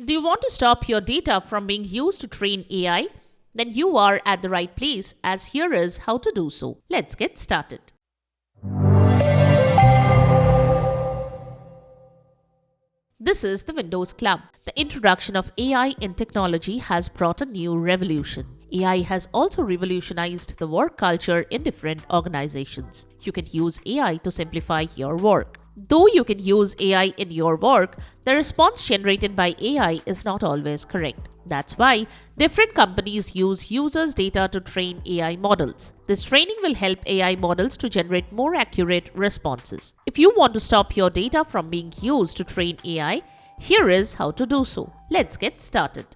Do you want to stop your data from being used to train AI? Then you are at the right place, as here is how to do so. Let's get started. This is the Windows Club. The introduction of AI in technology has brought a new revolution. AI has also revolutionized the work culture in different organizations. You can use AI to simplify your work. Though you can use AI in your work, the response generated by AI is not always correct. That's why different companies use users' data to train AI models. This training will help AI models to generate more accurate responses. If you want to stop your data from being used to train AI, here is how to do so. Let's get started.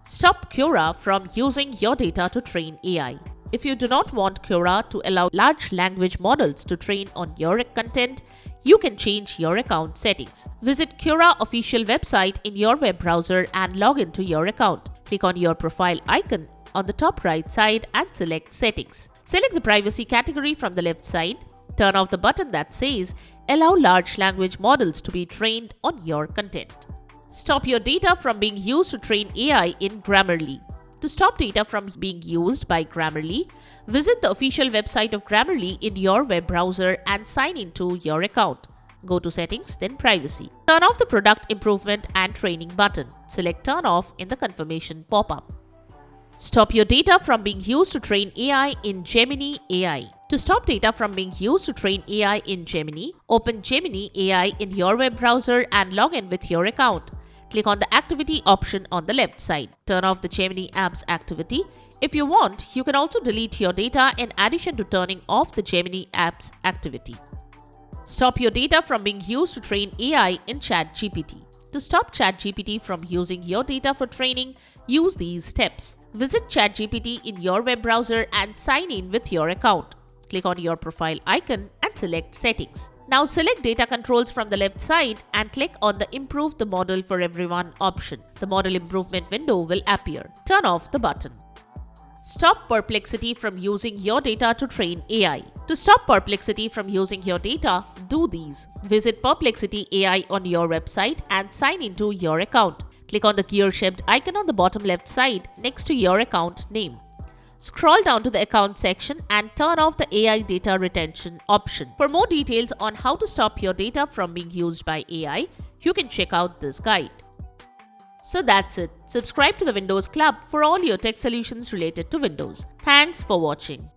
Stop Quora from using your data to train AI. If you do not want Quora to allow large language models to train on your content, you can change your account settings. Visit Quora official website in your web browser and log into your account. Click on your profile icon on the top right side and select Settings. Select the privacy category from the left side. Turn off the button that says Allow large language models to be trained on your content. Stop your data from being used to train AI in Grammarly. To stop data from being used by Grammarly, visit the official website of Grammarly in your web browser and sign into your account. Go to Settings, then Privacy. Turn off the Product Improvement and Training button. Select Turn Off in the confirmation pop-up. Stop your data from being used to train AI in Gemini AI. To stop data from being used to train AI in Gemini, open Gemini AI in your web browser and log in with your account. Click on the Activity option on the left side. Turn off the Gemini app's activity. If you want, you can also delete your data in addition to turning off the Gemini app's activity. Stop your data from being used to train AI in ChatGPT. To stop ChatGPT from using your data for training, use these steps. Visit ChatGPT in your web browser and sign in with your account. Click on your profile icon and select Settings. Now select Data Controls from the left side and click on the Improve the Model for Everyone option. The model improvement window will appear. Turn off the button. Stop Perplexity from using your data to train AI. To stop Perplexity from using your data, do these. Visit Perplexity AI on your website and sign into your account. Click on the gear-shaped icon on the bottom left side next to your account name. Scroll down to the account section and turn off the AI data retention option. For more details on how to stop your data from being used by AI, you can check out this guide. So that's it. Subscribe to the Windows Club for all your tech solutions related to Windows. Thanks for watching.